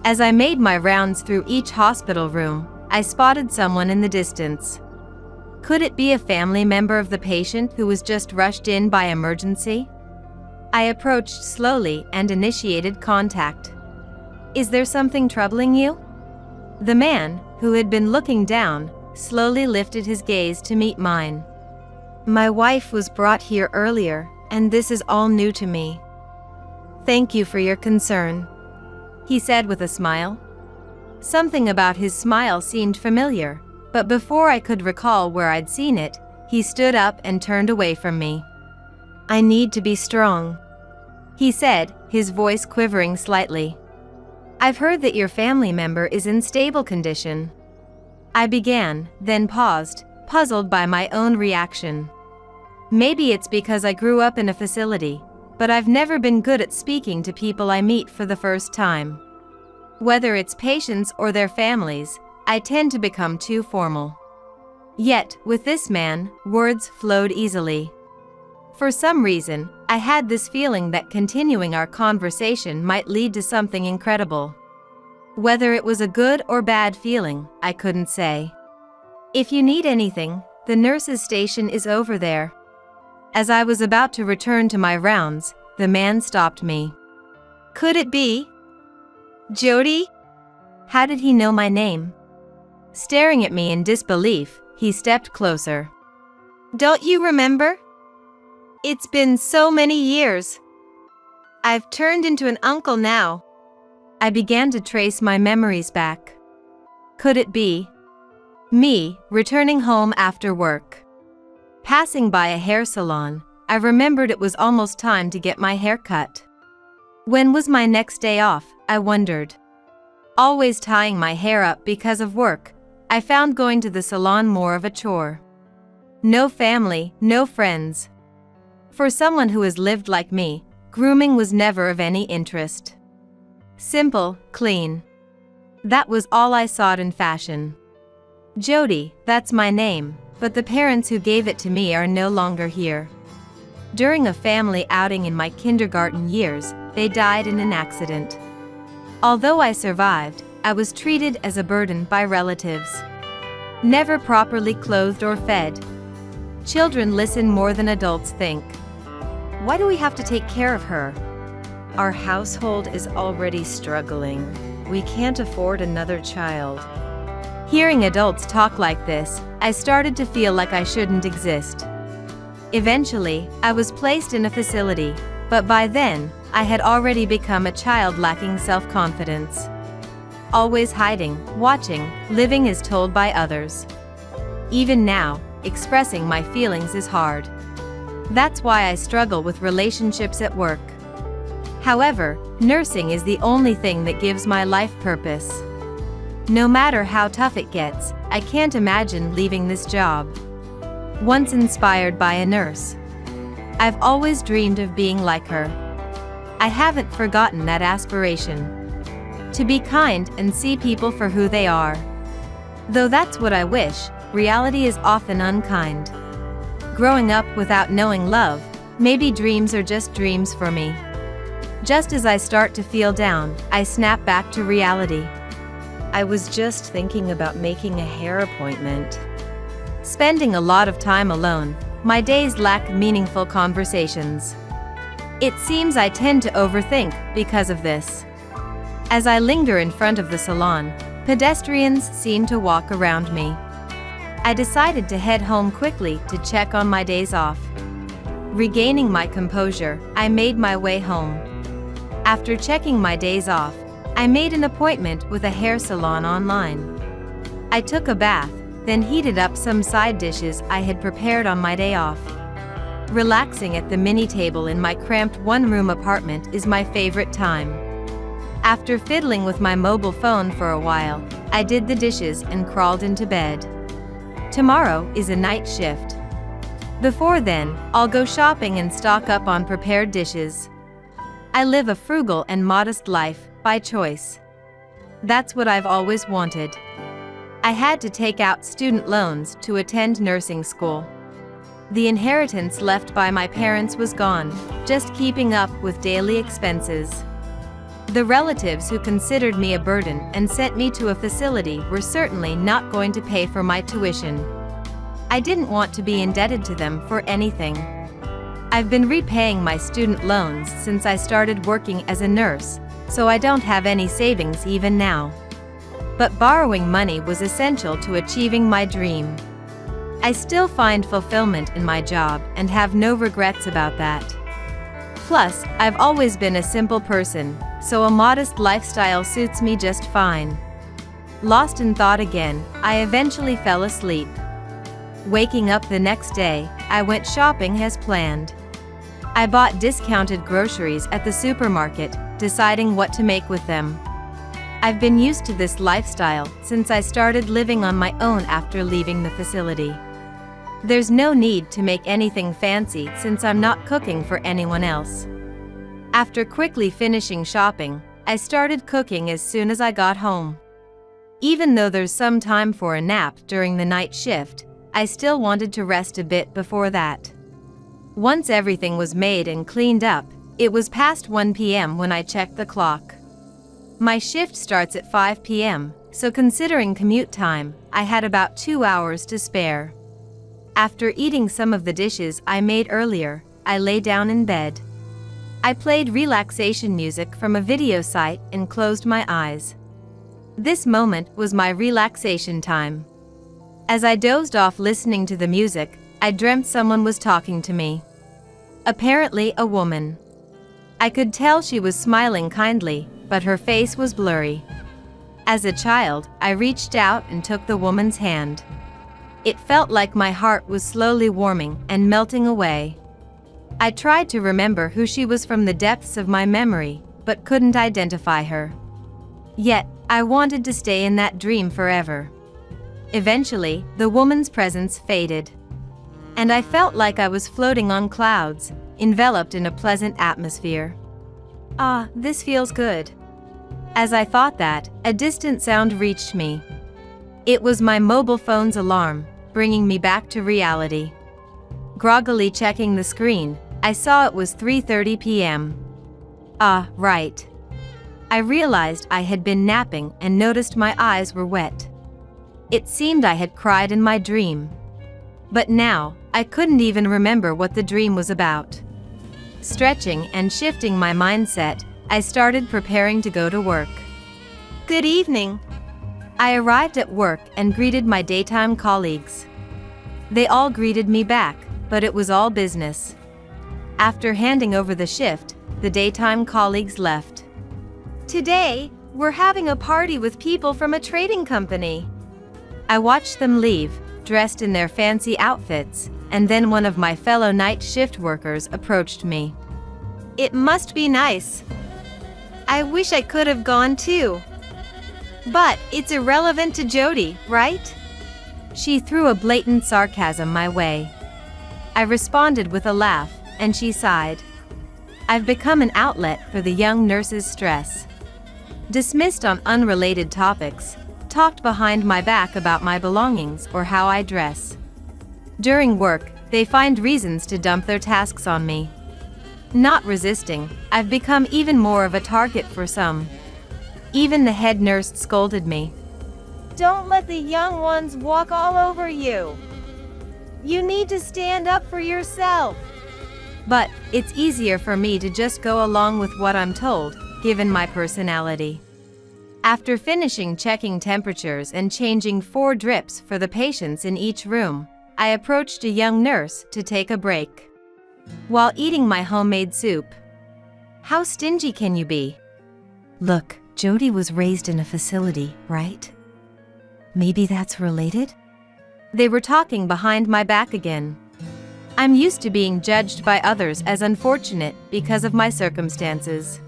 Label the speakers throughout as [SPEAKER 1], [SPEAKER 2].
[SPEAKER 1] As I made my rounds through each hospital room, I spotted someone in the distance. Could it be a family member of the patient who was just rushed in by emergency? I approached slowly and initiated contact. "Is there something troubling you?" The man, who had been looking down, slowly lifted his gaze to meet mine. "My wife was brought here earlier, and this is all new to me. Thank you for your concern," he said with a smile. Something about his smile seemed familiar, but before I could recall where I'd seen it, he stood up and turned away from me. "I need to be strong," he said, his voice quivering slightly. "I've heard that your family member is in stable condition." I began, then paused, puzzled by my own reaction. Maybe it's because I grew up in a facility, but I've never been good at speaking to people I meet for the first time. Whether it's patients or their families, I tend to become too formal. Yet, with this man, words flowed easily. For some reason, I had this feeling that continuing our conversation might lead to something incredible. Whether it was a good or bad feeling, I couldn't say. "If you need anything, the nurse's station is over there." As I was about to return to my rounds, the man stopped me. Could it be Jody? How did he know my name? Staring at me in disbelief, he stepped closer. "Don't you remember? It's been so many years. I've turned into an uncle now." I began to trace my memories back. Could it be me, returning home after work? Passing by a hair salon, I remembered it was almost time to get my hair cut. When was my next day off, I wondered. Always tying my hair up because of work, I found going to the salon more of a chore. No family, no friends. For someone who has lived like me, grooming was never of any interest. Simple, clean. That was all I sought in fashion. Jody, that's my name, but the parents who gave it to me are no longer here. During a family outing in my kindergarten years, they died in an accident. Although I survived, I was treated as a burden by relatives. Never properly clothed or fed. Children listen more than adults think. Why do we have to take care of her? Our household is already struggling. We can't afford another child. Hearing adults talk like this, I started to feel like I shouldn't exist. Eventually, I was placed in a facility, but by then, I had already become a child lacking self-confidence. Always hiding, watching, living as told by others. Even now, expressing my feelings is hard. That's why I struggle with relationships at work. However, nursing is the only thing that gives my life purpose. No matter how tough it gets, I can't imagine leaving this job. Once inspired by a nurse, I've always dreamed of being like her. I haven't forgotten that aspiration. To be kind and see people for who they are. Though that's what I wish, reality is often unkind. Growing up without knowing love, maybe dreams are just dreams for me. Just as I start to feel down, I snap back to reality. I was just thinking about making a hair appointment. Spending a lot of time alone, my days lack meaningful conversations. It seems I tend to overthink because of this. As I linger in front of the salon, pedestrians seem to walk around me. I decided to head home quickly to check on my days off. Regaining my composure, I made my way home. After checking my days off, I made an appointment with a hair salon online. I took a bath, then heated up some side dishes I had prepared on my day off. Relaxing at the mini table in my cramped one-room apartment is my favorite time. After fiddling with my mobile phone for a while, I did the dishes and crawled into bed. Tomorrow is a night shift. Before then, I'll go shopping and stock up on prepared dishes. I live a frugal and modest life, by choice. That's what I've always wanted. I had to take out student loans to attend nursing school. The inheritance left by my parents was gone, just keeping up with daily expenses. The relatives who considered me a burden and sent me to a facility were certainly not going to pay for my tuition. I didn't want to be indebted to them for anything. I've been repaying my student loans since I started working as a nurse, so I don't have any savings even now. But borrowing money was essential to achieving my dream. I still find fulfillment in my job and have no regrets about that. Plus, I've always been a simple person, so a modest lifestyle suits me just fine. Lost in thought again, I eventually fell asleep. Waking up the next day, I went shopping as planned. I bought discounted groceries at the supermarket, deciding what to make with them. I've been used to this lifestyle since I started living on my own after leaving the facility. There's no need to make anything fancy since I'm not cooking for anyone else. After quickly finishing shopping, I started cooking as soon as I got home. Even though there's some time for a nap during the night shift, I still wanted to rest a bit before that. Once everything was made and cleaned up, it was past 1 p.m. when I checked the clock. My shift starts at 5 p.m., so considering commute time, I had about 2 hours to spare. After eating some of the dishes I made earlier, I lay down in bed. I played relaxation music from a video site and closed my eyes. This moment was my relaxation time. As I dozed off listening to the music, I dreamt someone was talking to me. Apparently a woman. I could tell she was smiling kindly, but her face was blurry. As a child, I reached out and took the woman's hand. It felt like my heart was slowly warming and melting away. I tried to remember who she was from the depths of my memory, but couldn't identify her. Yet, I wanted to stay in that dream forever. Eventually, the woman's presence faded. And I felt like I was floating on clouds, enveloped in a pleasant atmosphere. Ah, this feels good. As I thought that, a distant sound reached me. It was my mobile phone's alarm, bringing me back to reality. Groggily checking the screen, I saw it was 3:30 p.m. Ah, right. I realized I had been napping and noticed my eyes were wet. It seemed I had cried in my dream. But now, I couldn't even remember what the dream was about. Stretching and shifting my mindset, I started preparing to go to work. Good evening. I arrived at work and greeted my daytime colleagues. They all greeted me back, but it was all business. After handing over the shift, the daytime colleagues left. Today, we're having a party with people from a trading company. I watched them leave, dressed in their fancy outfits, and then one of my fellow night shift workers approached me. It must be nice. I wish I could have gone too. But it's irrelevant to Jody, right? She threw a blatant sarcasm my way. I responded with a laugh, and she sighed. I've become an outlet for the young nurse's stress. Dismissed on unrelated topics, talked behind my back about my belongings or how I dress. During work, they find reasons to dump their tasks on me. Not resisting, I've become even more of a target for some. Even the head nurse scolded me. Don't let the young ones walk all over you. You need to stand up for yourself. But it's easier for me to just go along with what I'm told, given my personality. After finishing checking temperatures and changing 4 drips for the patients in each room, I approached a young nurse to take a break. While eating my homemade soup. How stingy can you be? Look, Jody was raised in a facility, right? Maybe that's related? They were talking behind my back again. I'm used to being judged by others as unfortunate because of my circumstances.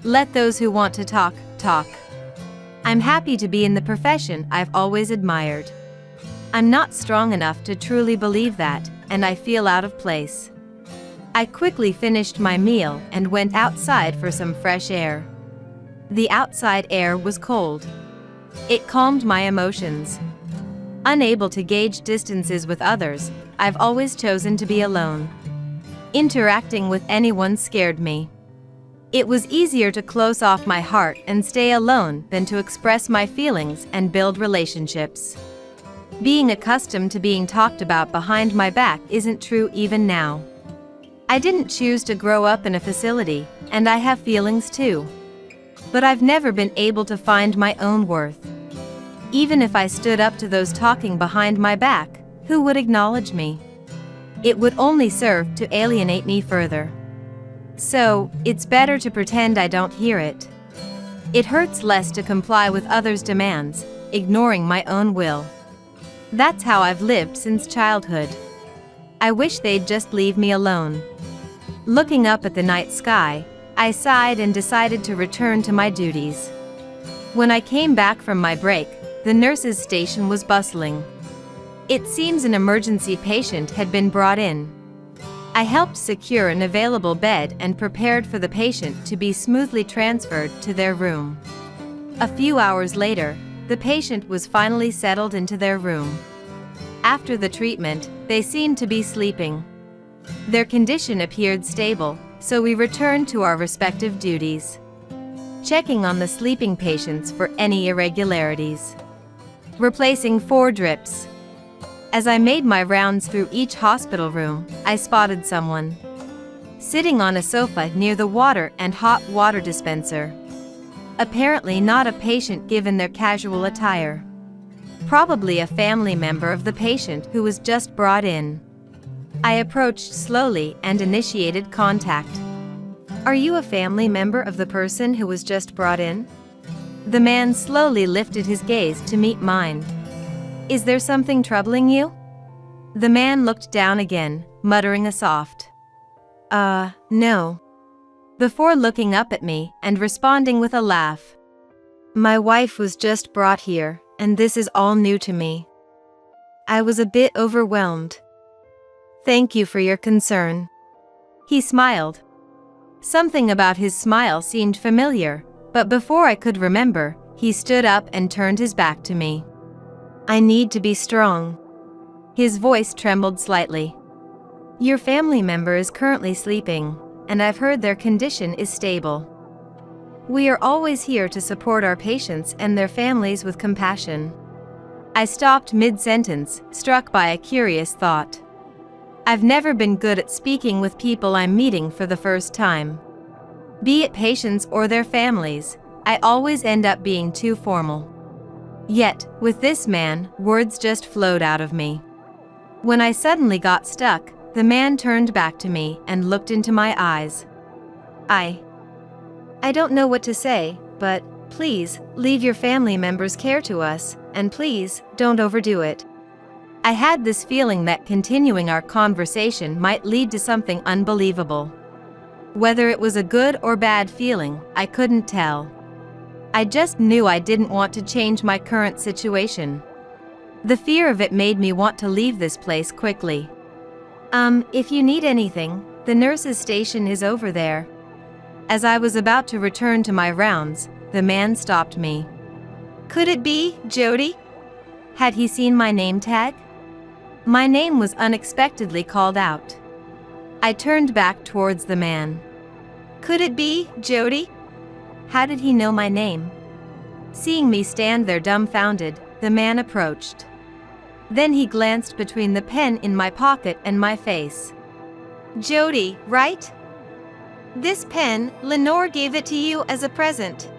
[SPEAKER 1] Let those who want to talk, talk. I'm happy to be in the profession I've always admired. I'm not strong enough to truly believe that, and I feel out of place. I quickly finished my meal and went outside for some fresh air. The outside air was cold. It calmed my emotions. Unable to gauge distances with others, I've always chosen to be alone. Interacting with anyone scared me. It was easier to close off my heart and stay alone than to express my feelings and build relationships. Being accustomed to being talked about behind my back isn't true even now. I didn't choose to grow up in a facility, and I have feelings too. But I've never been able to find my own worth. Even if I stood up to those talking behind my back, who would acknowledge me? It would only serve to alienate me further. So, it's better to pretend I don't hear it. It hurts less to comply with others' demands, ignoring my own will. That's how I've lived since childhood. I wish they'd just leave me alone. Looking up at the night sky, I sighed and decided to return to my duties. When I came back from my break, the nurse's station was bustling. It seems an emergency patient had been brought in. I helped secure an available bed and prepared for the patient to be smoothly transferred to their room. A few hours later, the patient was finally settled into their room. After the treatment, they seemed to be sleeping. Their condition appeared stable, so we returned to our respective duties, checking on the sleeping patients for any irregularities. Replacing 4 drips. As I made my rounds through each hospital room, I spotted someone sitting on a sofa near the water and hot water dispenser. Apparently not a patient given their casual attire. Probably a family member of the patient who was just brought in. I approached slowly and initiated contact. "Are you a family member of the person who was just brought in?" The man slowly lifted his gaze to meet mine. "Is there something troubling you?" The man looked down again, muttering a soft, no," before looking up at me and responding with a laugh. "My wife was just brought here, and this is all new to me." I was a bit overwhelmed. "Thank you for your concern." He smiled. Something about his smile seemed familiar, but before I could remember, he stood up and turned his back to me. "I need to be strong." His voice trembled slightly. "Your family member is currently sleeping, and I've heard their condition is stable. We are always here to support our patients and their families with compassion." I stopped mid-sentence, struck by a curious thought. I've never been good at speaking with people I'm meeting for the first time. Be it patients or their families, I always end up being too formal. Yet, with this man, words just flowed out of me. When I suddenly got stuck, the man turned back to me and looked into my eyes. I don't know what to say, but please, leave your family members' care to us, and please, don't overdo it. I had this feeling that continuing our conversation might lead to something unbelievable. Whether it was a good or bad feeling, I couldn't tell. I just knew I didn't want to change my current situation. The fear of it made me want to leave this place quickly. If you need anything, the nurse's station is over there." As I was about to return to my rounds, the man stopped me. "Could it be Jody?" Had he seen my name tag? My name was unexpectedly called out. I turned back towards the man. "Could it be Jody?" How did he know my name? Seeing me stand there dumbfounded, the man approached. Then he glanced between the pen in my pocket and my face. "Jody, right? This pen, Lenore gave it to you as a present.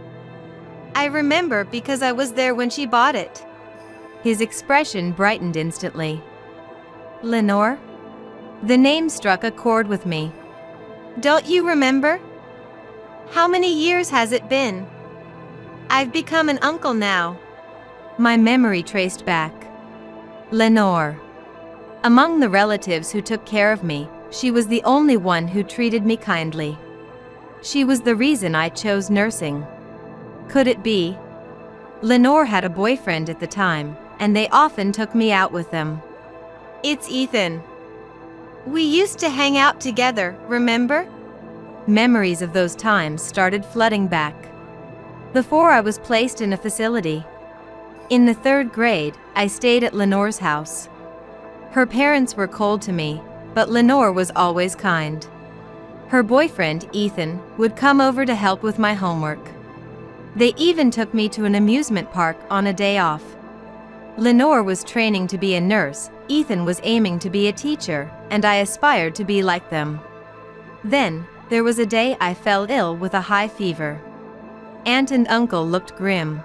[SPEAKER 1] I remember because I was there when she bought it." His expression brightened instantly. Lenore? The name struck a chord with me. "Don't you remember? How many years has it been? I've become an uncle now." My memory traced back. Lenore. Among the relatives who took care of me, she was the only one who treated me kindly. She was the reason I chose nursing. Could it be? Lenore had a boyfriend at the time, and they often took me out with them. "It's Ethan. We used to hang out together, remember?" Memories of those times started flooding back. Before I was placed in a facility. In the 3rd grade, I stayed at Lenore's house. Her parents were cold to me, but Lenore was always kind. Her boyfriend, Ethan, would come over to help with my homework. They even took me to an amusement park on a day off. Lenore was training to be a nurse, Ethan was aiming to be a teacher, and I aspired to be like them. Then, there was a day I fell ill with a high fever. Aunt and uncle looked grim.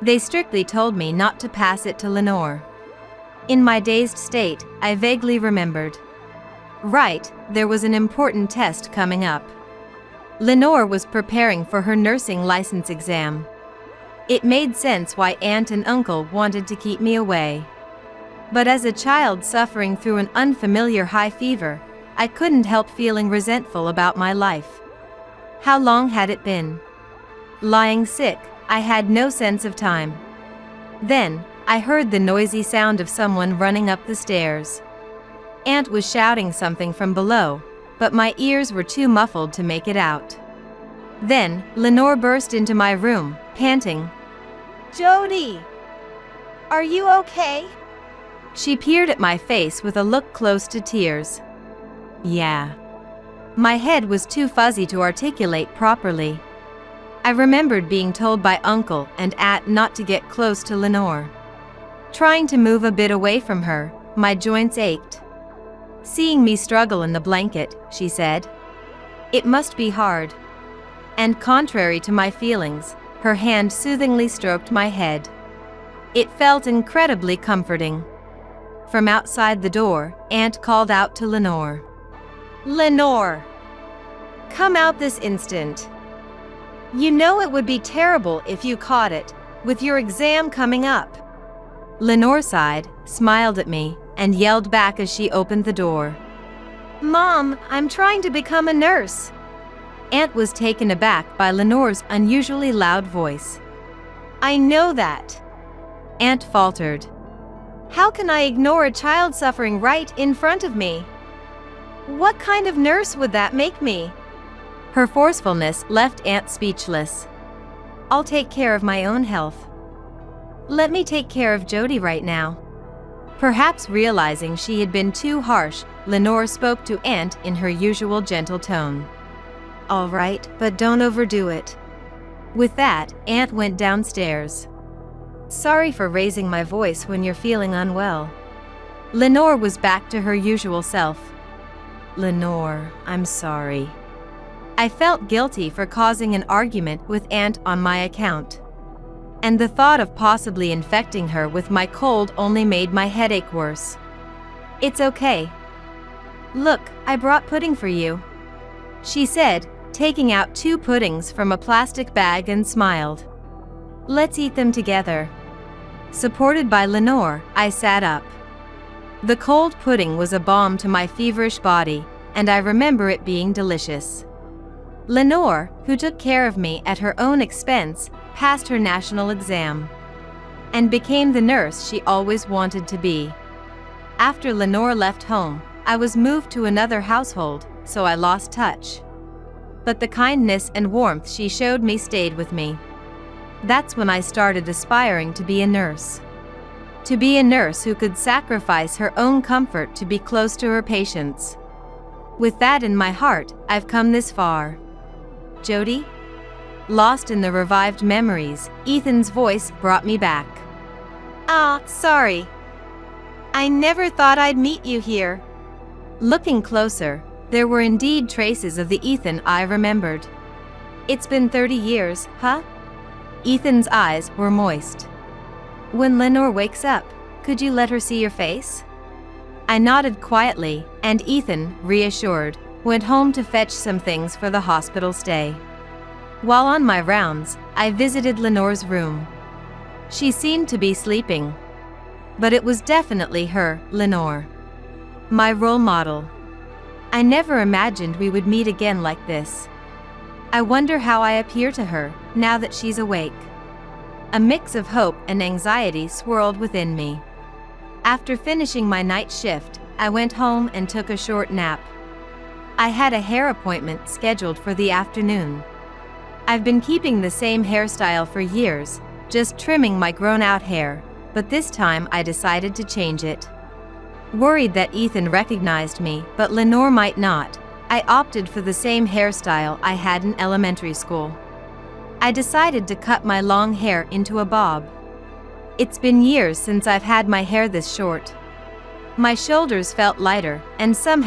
[SPEAKER 1] They strictly told me not to pass it to Lenore. In my dazed state, I vaguely remembered. Right, there was an important test coming up. Lenore was preparing for her nursing license exam. It made sense why aunt and uncle wanted to keep me away. But as a child suffering through an unfamiliar high fever, I couldn't help feeling resentful about my life. How long had it been? Lying sick, I had no sense of time. Then, I heard the noisy sound of someone running up the stairs. Aunt was shouting something from below, but my ears were too muffled to make it out. Then, Lenore burst into my room, panting.
[SPEAKER 2] Jody! Are you okay?
[SPEAKER 1] She peered at my face with a look close to tears. Yeah. My head was too fuzzy to articulate properly. I remembered being told by uncle and aunt not to get close to Lenore. Trying to move a bit away from her, my joints ached. Seeing me struggle in the blanket, she said, "It must be hard." And contrary to my feelings, her hand soothingly stroked my head. It felt incredibly comforting. From outside the door, Aunt called out to Lenore.
[SPEAKER 2] Lenore! Come out this instant. You know it would be terrible if you caught it, with your exam coming up.
[SPEAKER 1] Lenore sighed, smiled at me, and yelled back as she opened the door.
[SPEAKER 2] Mom, I'm trying to become a nurse.
[SPEAKER 1] Aunt was taken aback by Lenore's unusually loud voice.
[SPEAKER 2] I know that.
[SPEAKER 1] Aunt faltered.
[SPEAKER 2] How can I ignore a child suffering right in front of me? What kind of nurse would that make me?
[SPEAKER 1] Her forcefulness left Aunt speechless. I'll take care of my own health. Let me take care of Jody right now. Perhaps realizing she had been too harsh, Lenore spoke to Aunt in her usual gentle tone. All right, but don't overdo it. With that, Aunt went downstairs. Sorry for raising my voice when you're feeling unwell. Lenore was back to her usual self. Lenore, I'm sorry. I felt guilty for causing an argument with Aunt on my account. And the thought of possibly infecting her with my cold only made my headache worse. It's okay. Look, I brought pudding for you, she said, taking out 2 puddings from a plastic bag and smiled. Let's eat them together. Supported by Lenore, I sat up. The cold pudding was a balm to my feverish body, and I remember it being delicious. Lenore, who took care of me at her own expense, passed her national exam and became the nurse she always wanted to be. After Lenore left home, I was moved to another household, so I lost touch. But the kindness and warmth she showed me stayed with me. That's when I started aspiring to be a nurse. To be a nurse who could sacrifice her own comfort to be close to her patients. With that in my heart, I've come this far. Jody? Lost in the revived memories, Ethan's voice brought me back.
[SPEAKER 2] Sorry. I never thought I'd meet you here.
[SPEAKER 1] Looking closer, there were indeed traces of the Ethan I remembered. It's been 30 years, huh? Ethan's eyes were moist. When Lenore wakes up, could you let her see your face? I nodded quietly, and Ethan, reassured, went home to fetch some things for the hospital stay. While on my rounds, I visited Lenore's room. She seemed to be sleeping. But it was definitely her, Lenore. My role model. I never imagined we would meet again like this. I wonder how I appear to her, now that she's awake. A mix of hope and anxiety swirled within me. After finishing my night shift, I went home and took a short nap. I had a hair appointment scheduled for the afternoon. I've been keeping the same hairstyle for years, just trimming my grown-out hair, but this time I decided to change it. Worried that Ethan recognized me, but Lenore might not, I opted for the same hairstyle I had in elementary school. I decided to cut my long hair into a bob. It's been years since I've had my hair this short. My shoulders felt lighter, and somehow